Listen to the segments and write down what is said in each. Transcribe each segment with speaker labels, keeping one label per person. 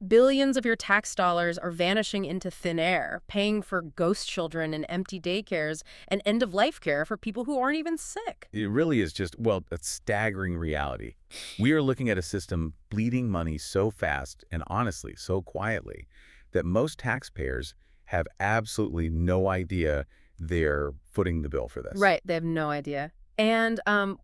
Speaker 1: Billions of your tax dollars are vanishing into thin air, paying for ghost children and empty daycares and end-of-life care for people who aren't even sick.
Speaker 2: It really is just, well, a staggering reality. We are looking at a system bleeding money so fast and honestly so quietly that most taxpayers have absolutely no idea they're footing the bill for this.
Speaker 1: Right, they have no idea. And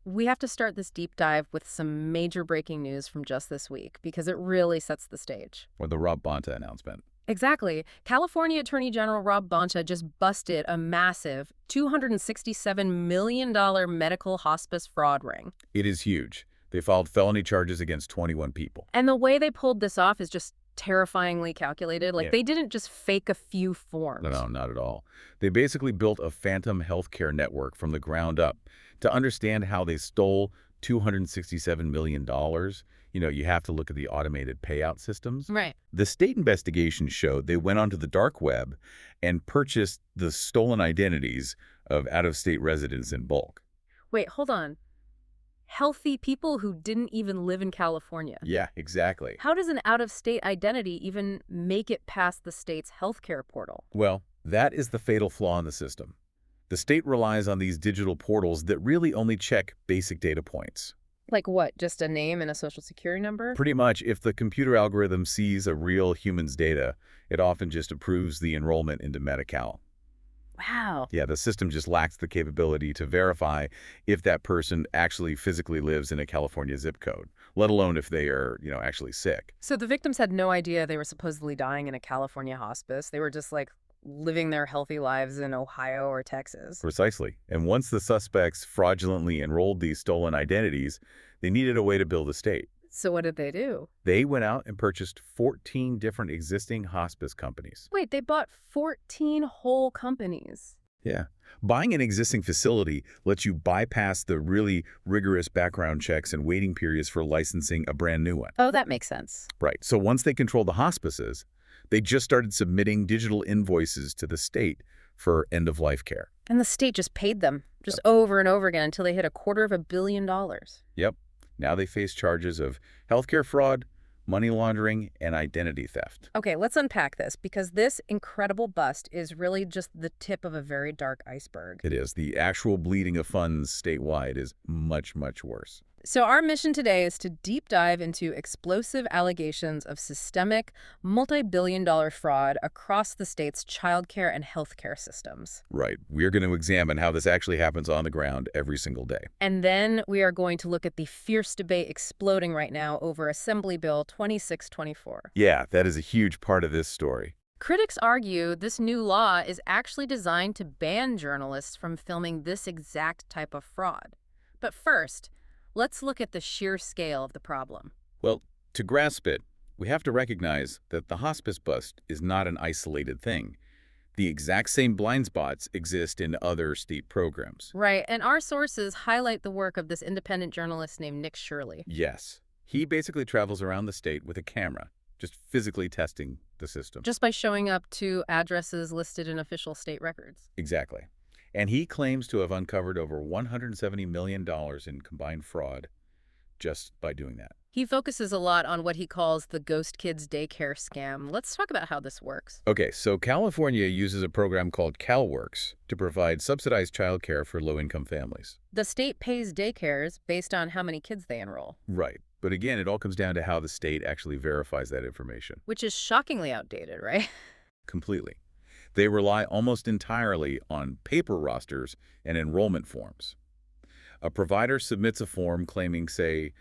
Speaker 1: we have to start this deep dive with some major breaking news from just this week because it really sets the stage.
Speaker 2: Or the Rob Bonta announcement.
Speaker 1: Exactly. California Attorney General Rob Bonta just busted a massive $267 million medical hospice fraud ring.
Speaker 2: It is huge. They filed felony charges against 21 people.
Speaker 1: And the way they pulled this off is just terrifyingly calculated. Like,
Speaker 2: Yeah.
Speaker 1: they didn't just fake a few forms.
Speaker 2: No, not at all. They basically built a phantom healthcare network from the ground up. To understand how they stole $267 million, you have to look at the automated payout systems.
Speaker 1: Right.
Speaker 2: The state investigation showed they went onto the dark web and purchased the stolen identities of out-of-state residents in bulk.
Speaker 1: Wait, hold on. Healthy people who didn't even live in California.
Speaker 2: Yeah, exactly.
Speaker 1: How does an out-of-state identity even make it past the state's healthcare portal?
Speaker 2: Well, that is the fatal flaw in the system. The state relies on these digital portals that really only check basic data points.
Speaker 1: Like what? Just a name and a social security number?
Speaker 2: Pretty much, if the computer algorithm sees a real human's data, it often just approves the enrollment into Medi-Cal.
Speaker 1: Wow.
Speaker 2: Yeah, the system just lacks the capability to verify if that person actually physically lives in a California zip code, let alone if they are, actually sick.
Speaker 1: So the victims had no idea they were supposedly dying in a California hospice. They were just like living their healthy lives in Ohio or Texas.
Speaker 2: Precisely. And once the suspects fraudulently enrolled these stolen identities, they needed a way to bill the state.
Speaker 1: So what did they do?
Speaker 2: They went out and purchased 14 different existing hospice companies.
Speaker 1: Wait, they bought 14 whole companies.
Speaker 2: Yeah. Buying an existing facility lets you bypass the really rigorous background checks and waiting periods for licensing a brand new one.
Speaker 1: Oh, that makes sense.
Speaker 2: Right. So once they controlled the hospices, they just started submitting digital invoices to the state for end-of-life care.
Speaker 1: And the state just paid them, just over and over again until they hit $250 million.
Speaker 2: Yep. Now they face charges of healthcare fraud, money laundering, and identity theft.
Speaker 1: Okay, let's unpack this because this incredible bust is really just the tip of a very dark iceberg.
Speaker 2: It is. The actual bleeding of funds statewide is much, much worse.
Speaker 1: So our mission today is to deep dive into explosive allegations of systemic, multi-billion-dollar fraud across the state's childcare and healthcare systems.
Speaker 2: Right. We're going to examine how this actually happens on the ground every single day.
Speaker 1: And then we are going to look at the fierce debate exploding right now over Assembly Bill 2624.
Speaker 2: Yeah, that is a huge part of this story.
Speaker 1: Critics argue this new law is actually designed to ban journalists from filming this exact type of fraud. But first, let's look at the sheer scale of the problem.
Speaker 2: Well, to grasp it, we have to recognize that the hospice bust is not an isolated thing. The exact same blind spots exist in other state programs.
Speaker 1: Right, and our sources highlight the work of this independent journalist named Nick Shirley.
Speaker 2: Yes. He basically travels around the state with a camera, just physically testing the system.
Speaker 1: Just by showing up to addresses listed in official state records.
Speaker 2: Exactly. And he claims to have uncovered over $170 million in combined fraud just by doing that.
Speaker 1: He focuses a lot on what he calls the ghost kids daycare scam. Let's talk about how this works.
Speaker 2: Okay, so California uses a program called CalWORKs to provide subsidized childcare for low-income families.
Speaker 1: The state pays daycares based on how many kids they enroll.
Speaker 2: Right. But again, it all comes down to how the state actually verifies that information.
Speaker 1: Which is shockingly outdated, right?
Speaker 2: Completely. They rely almost entirely on paper rosters and enrollment forms. A provider submits a form claiming, say,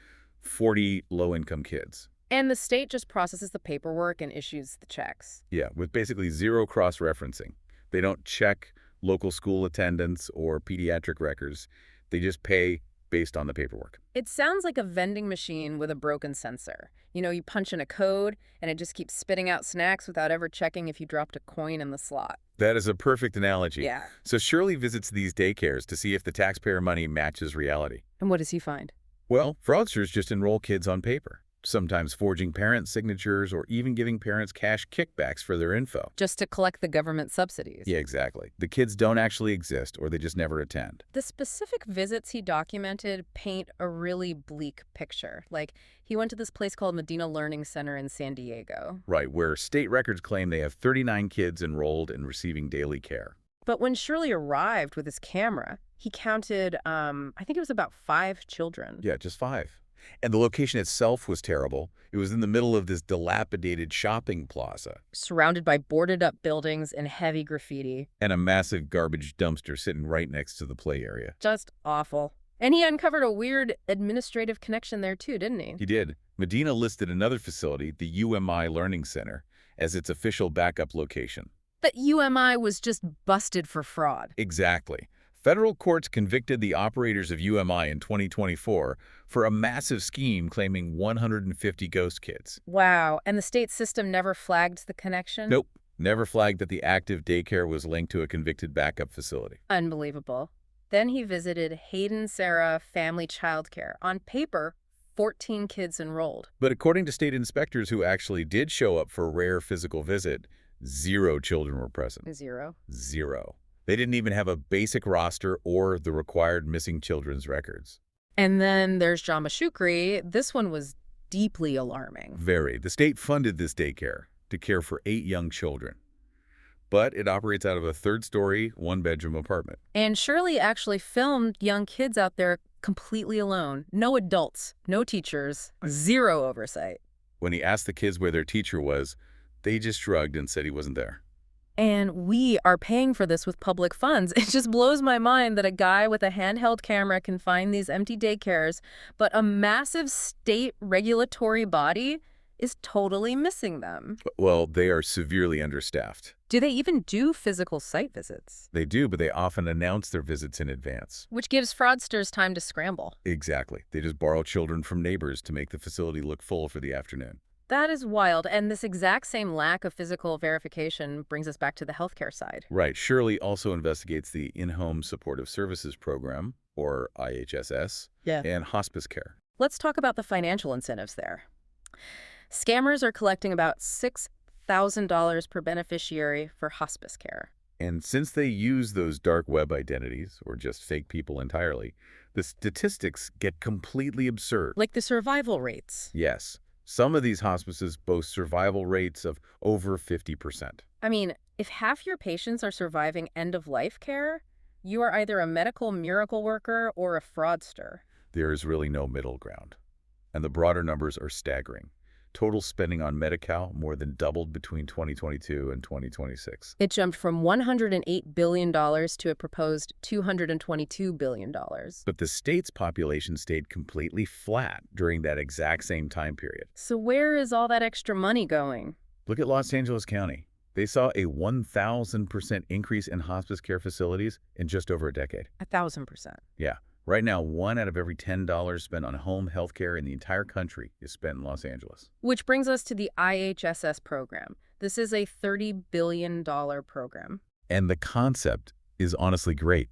Speaker 2: 40 low-income kids.
Speaker 1: And the state just processes the paperwork and issues the checks.
Speaker 2: Yeah, with basically zero cross-referencing. They don't check local school attendance or pediatric records. They just pay based on the paperwork.
Speaker 1: It sounds like a vending machine with a broken sensor. You punch in a code, and it just keeps spitting out snacks without ever checking if you dropped a coin in the slot.
Speaker 2: That is a perfect analogy.
Speaker 1: Yeah.
Speaker 2: So Shirley visits these daycares to see if the taxpayer money matches reality.
Speaker 1: And what does he find?
Speaker 2: Well, fraudsters just enroll kids on paper. sometimes forging parents' signatures or even giving parents cash kickbacks for their info.
Speaker 1: Just to collect the government subsidies.
Speaker 2: Yeah, exactly. The kids don't actually exist, or they just never attend.
Speaker 1: The specific visits he documented paint a really bleak picture. Like, he went to this place called Medina Learning Center in San Diego.
Speaker 2: Right, where state records claim they have 39 kids enrolled and receiving daily care.
Speaker 1: But when Shirley arrived with his camera, he counted, I think it was about 5 children.
Speaker 2: Yeah, just 5. And the location itself was terrible. It was in the middle of this dilapidated shopping plaza.
Speaker 1: Surrounded by boarded-up buildings and heavy graffiti.
Speaker 2: And a massive garbage dumpster sitting right next to the play area.
Speaker 1: Just awful. And he uncovered a weird administrative connection there too, didn't he?
Speaker 2: He did. Medina listed another facility, the UMI Learning Center, as its official backup location.
Speaker 1: But UMI was just busted for fraud.
Speaker 2: Exactly. Federal courts convicted the operators of UMI in 2024 for a massive scheme claiming 150 ghost kids.
Speaker 1: Wow. And the state system never flagged the connection?
Speaker 2: Nope. Never flagged that the active daycare was linked to a convicted backup facility.
Speaker 1: Unbelievable. Then he visited Hayden Sarah Family Childcare. On paper, 14 kids enrolled.
Speaker 2: But according to state inspectors who actually did show up for a rare physical visit, 0 children were present.
Speaker 1: 0.
Speaker 2: 0. They didn't even have a basic roster or the required missing children's records.
Speaker 1: And then there's Jama Shukri. This one was deeply alarming.
Speaker 2: Very. The state funded this daycare to care for 8 young children. But it operates out of a 3rd-story, 1-bedroom apartment.
Speaker 1: And Shirley actually filmed young kids out there completely alone. No adults, no teachers, 0 oversight.
Speaker 2: When he asked the kids where their teacher was, they just shrugged and said he wasn't there.
Speaker 1: And we are paying for this with public funds. It just blows my mind that a guy with a handheld camera can find these empty daycares, but a massive state regulatory body is totally missing them.
Speaker 2: Well, they are severely understaffed.
Speaker 1: Do they even do physical site visits?
Speaker 2: They do, but they often announce their visits in advance.
Speaker 1: Which gives fraudsters time to scramble.
Speaker 2: Exactly. They just borrow children from neighbors to make the facility look full for the afternoon.
Speaker 1: That is wild, and this exact same lack of physical verification brings us back to the healthcare side.
Speaker 2: Right. Shirley also investigates the In-Home Supportive Services Program, or IHSS, and hospice care.
Speaker 1: Let's talk about the financial incentives there. Scammers are collecting about $6,000 per beneficiary for hospice care.
Speaker 2: And since they use those dark web identities, or just fake people entirely, the statistics get completely absurd.
Speaker 1: Like the survival rates.
Speaker 2: Yes. Some of these hospices boast survival rates of over 50%.
Speaker 1: I mean, if half your patients are surviving end-of-life care, you are either a medical miracle worker or a fraudster.
Speaker 2: There is really no middle ground. And the broader numbers are staggering. Total spending on Medi-Cal more than doubled between 2022 and 2026.
Speaker 1: It jumped from $108 billion to a proposed $222 billion.
Speaker 2: But the state's population stayed completely flat during that exact same time period.
Speaker 1: So where is all that extra money going?
Speaker 2: Look at Los Angeles County. They saw a 1,000% increase in hospice care facilities in just over a decade.
Speaker 1: 1,000%.
Speaker 2: Yeah. Right now, 1 out of every $10 spent on home health care in the entire country is spent in Los Angeles.
Speaker 1: Which brings us to the IHSS program. This is a $30 billion program.
Speaker 2: And the concept is honestly great.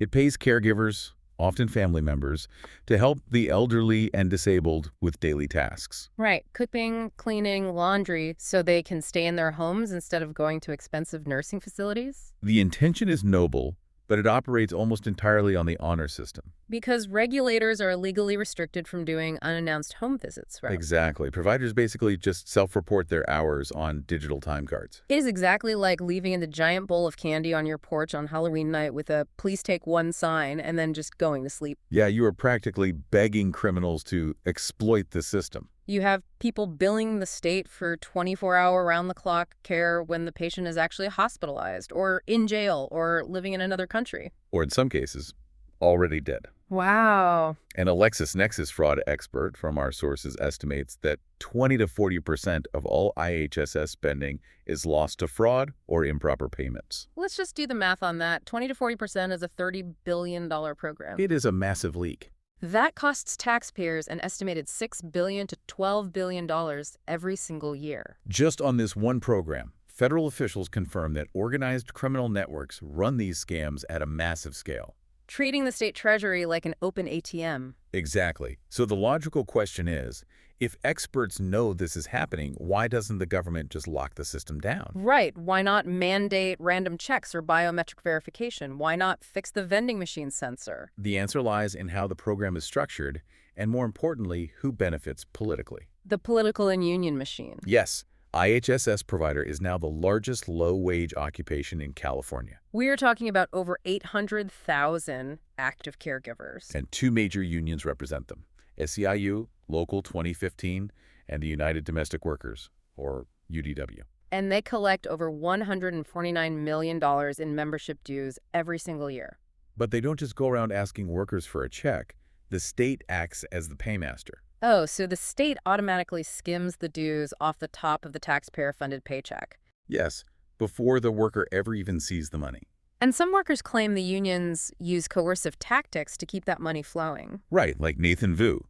Speaker 2: It pays caregivers, often family members, to help the elderly and disabled with daily tasks.
Speaker 1: Right. Cooking, cleaning, laundry, so they can stay in their homes instead of going to expensive nursing facilities.
Speaker 2: The intention is noble, but it operates almost entirely on the honor system.
Speaker 1: Because regulators are legally restricted from doing unannounced home visits, right?
Speaker 2: Exactly. Providers basically just self-report their hours on digital time cards.
Speaker 1: It is exactly like leaving the giant bowl of candy on your porch on Halloween night with a "please take one" sign and then just going to sleep.
Speaker 2: Yeah, you are practically begging criminals to exploit the system.
Speaker 1: You have people billing the state for 24-hour round-the-clock care when the patient is actually hospitalized or in jail or living in another country.
Speaker 2: Or in some cases, already dead.
Speaker 1: Wow.
Speaker 2: An LexisNexis fraud expert from our sources estimates that 20 to 40% of all IHSS spending is lost to fraud or improper payments.
Speaker 1: Let's just do the math on that. 20 to 40% is a $30 billion program.
Speaker 2: It is a massive leak.
Speaker 1: That costs taxpayers an estimated $6 billion to $12 billion every single year.
Speaker 2: Just on this one program, federal officials confirm that organized criminal networks run these scams at a massive scale.
Speaker 1: treating the state treasury like an open ATM.
Speaker 2: Exactly. So the logical question is, if experts know this is happening, why doesn't the government just lock the system down?
Speaker 1: Right. Why not mandate random checks or biometric verification? Why not fix the vending machine sensor?
Speaker 2: The answer lies in how the program is structured, and more importantly, who benefits politically.
Speaker 1: The political and union machine.
Speaker 2: Yes, IHSS provider is now the largest low-wage occupation in California.
Speaker 1: We are talking about over 800,000 active caregivers.
Speaker 2: And two major unions represent them: SEIU, Local 2015, and the United Domestic Workers, or UDW.
Speaker 1: And they collect over $149 million in membership dues every single year.
Speaker 2: But they don't just go around asking workers for a check. The state acts as the paymaster.
Speaker 1: Oh, so the state automatically skims the dues off the top of the taxpayer-funded paycheck.
Speaker 2: Yes, before the worker ever even sees the money.
Speaker 1: And some workers claim the unions use coercive tactics to keep that money flowing.
Speaker 2: Right, like Nathan Vu.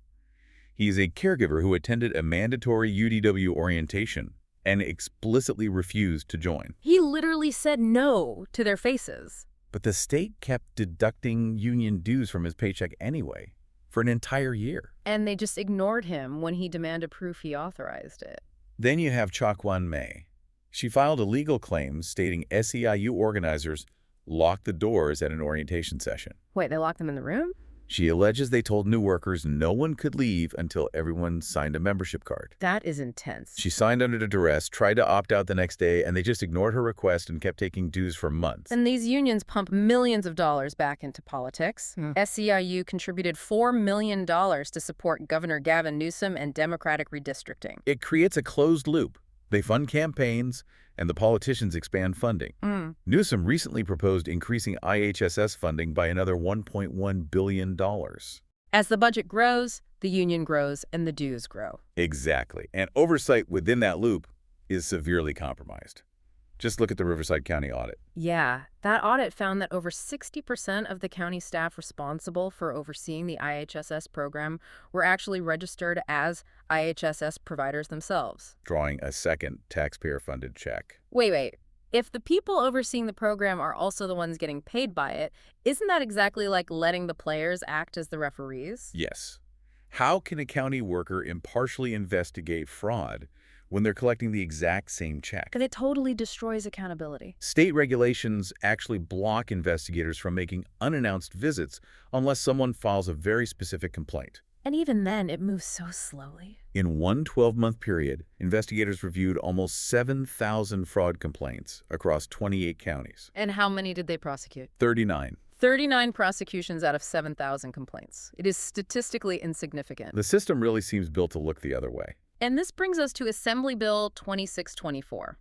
Speaker 2: He is a caregiver who attended a mandatory UDW orientation and explicitly refused to join.
Speaker 1: He literally said no to their faces.
Speaker 2: But the state kept deducting union dues from his paycheck anyway, for an entire year.
Speaker 1: And they just ignored him when he demanded proof he authorized it.
Speaker 2: Then you have Chakwan May. She filed a legal claim stating SEIU organizers locked the doors at an orientation session.
Speaker 1: Wait, they locked them in the room?
Speaker 2: She alleges they told new workers no one could leave until everyone signed a membership card.
Speaker 1: That is intense.
Speaker 2: She signed under duress, tried to opt out the next day, and they just ignored her request and kept taking dues for months.
Speaker 1: And these unions pump millions of dollars back into politics. SEIU contributed $4 million to support Governor Gavin Newsom and Democratic redistricting.
Speaker 2: It creates a closed loop. They fund campaigns, and the politicians expand funding. Newsom recently proposed increasing IHSS funding by another $1.1 billion.
Speaker 1: As the budget grows, the union grows, and the dues grow.
Speaker 2: Exactly. And oversight within that loop is severely compromised. Just look at the Riverside County audit.
Speaker 1: Yeah, that audit found that over 60% of the county staff responsible for overseeing the IHSS program were actually registered as IHSS providers themselves.
Speaker 2: Drawing a second taxpayer-funded check.
Speaker 1: Wait. If the people overseeing the program are also the ones getting paid by it, isn't that exactly like letting the players act as the referees?
Speaker 2: Yes. How can a county worker impartially investigate fraud when they're collecting the exact same check?
Speaker 1: Because it totally destroys accountability.
Speaker 2: State regulations actually block investigators from making unannounced visits unless someone files a very specific complaint.
Speaker 1: And even then, it moves so slowly.
Speaker 2: In one 12-month period, investigators reviewed almost 7,000 fraud complaints across 28 counties.
Speaker 1: And how many did they prosecute?
Speaker 2: 39.
Speaker 1: 39 prosecutions out of 7,000 complaints. It is statistically insignificant.
Speaker 2: The system really seems built to look the other way.
Speaker 1: And this brings us to Assembly Bill 2624.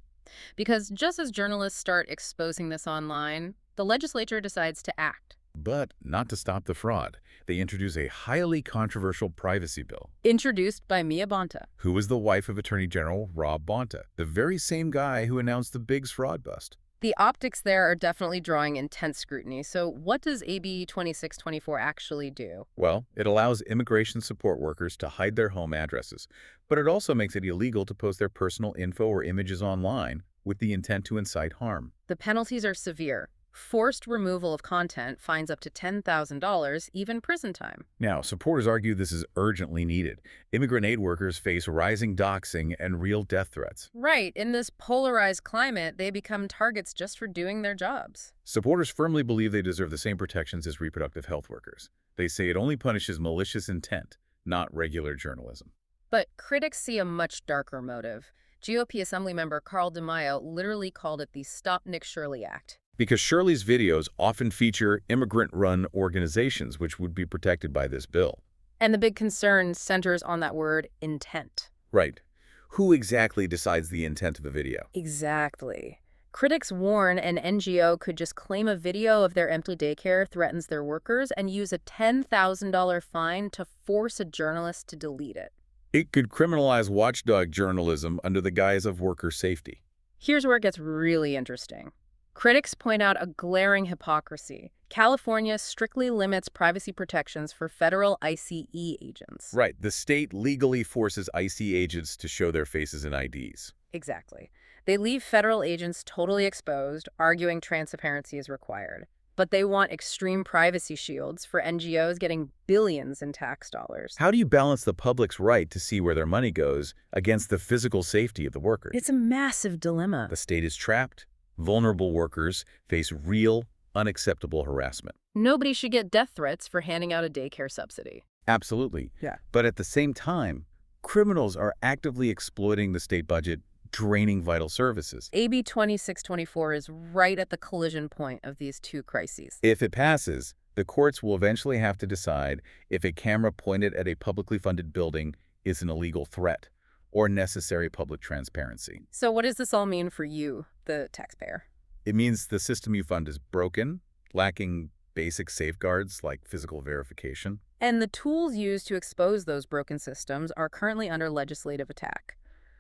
Speaker 1: Because just as journalists start exposing this online, the legislature decides to act.
Speaker 2: But not to stop the fraud. They introduce a highly controversial privacy bill.
Speaker 1: Introduced by Mia Bonta,
Speaker 2: who was the wife of Attorney General Rob Bonta, the very same guy who announced the Biggs fraud bust.
Speaker 1: The optics there are definitely drawing intense scrutiny. So what does AB 2624 actually do?
Speaker 2: Well, it allows immigration support workers to hide their home addresses, but it also makes it illegal to post their personal info or images online with the intent to incite harm.
Speaker 1: The penalties are severe. Forced removal of content, fines up to $10,000, even prison time.
Speaker 2: Now, supporters argue this is urgently needed. Immigrant aid workers face rising doxing and real death threats.
Speaker 1: Right. In this polarized climate, they become targets just for doing their jobs.
Speaker 2: Supporters firmly believe they deserve the same protections as reproductive health workers. They say it only punishes malicious intent, not regular journalism.
Speaker 1: But critics see a much darker motive. GOP Assemblymember Carl DeMaio literally called it the Stop Nick Shirley Act.
Speaker 2: Because Shirley's videos often feature immigrant-run organizations, which would be protected by this bill.
Speaker 1: And the big concern centers on that word, intent.
Speaker 2: Right. Who exactly decides the intent of a video?
Speaker 1: Exactly. Critics warn an NGO could just claim a video of their empty daycare threatens their workers and use a $10,000 fine to force a journalist to delete it.
Speaker 2: It could criminalize watchdog journalism under the guise of worker safety.
Speaker 1: Here's where it gets really interesting. Critics point out a glaring hypocrisy. California strictly limits privacy protections for federal ICE agents.
Speaker 2: Right. The state legally forces ICE agents to show their faces and IDs.
Speaker 1: Exactly. They leave federal agents totally exposed, arguing transparency is required. but they want extreme privacy shields for NGOs getting billions in tax dollars.
Speaker 2: How do you balance the public's right to see where their money goes against the physical safety of the workers?
Speaker 1: It's a massive dilemma.
Speaker 2: The state is trapped. Vulnerable workers face real, unacceptable harassment.
Speaker 1: Nobody should get death threats for handing out a daycare subsidy.
Speaker 2: Absolutely.
Speaker 1: Yeah.
Speaker 2: But at the same time, criminals are actively exploiting the state budget, draining vital services.
Speaker 1: AB 2624 is right at the collision point of these two crises.
Speaker 2: If it passes, the courts will eventually have to decide if a camera pointed at a publicly funded building is an illegal threat or necessary public transparency.
Speaker 1: So what does this all mean for you, the taxpayer?
Speaker 2: It means the system you fund is broken, lacking basic safeguards like physical verification.
Speaker 1: And the tools used to expose those broken systems are currently under legislative attack,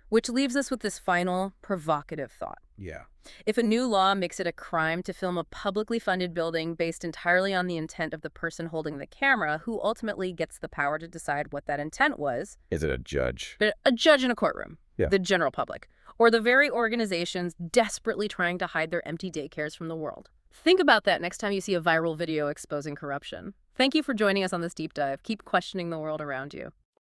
Speaker 1: which leaves us with this final, provocative thought.
Speaker 2: Yeah.
Speaker 1: If a new law makes it a crime to film a publicly funded building based entirely on the intent of the person holding the camera, who ultimately gets the power to decide what that intent was?
Speaker 2: Is it a judge?
Speaker 1: But a judge in a courtroom,
Speaker 2: Yeah.
Speaker 1: the general public, or the very organizations desperately trying to hide their empty daycares from the world. Think about that next time you see a viral video exposing corruption. Thank you for joining us on this deep dive. Keep questioning the world around you.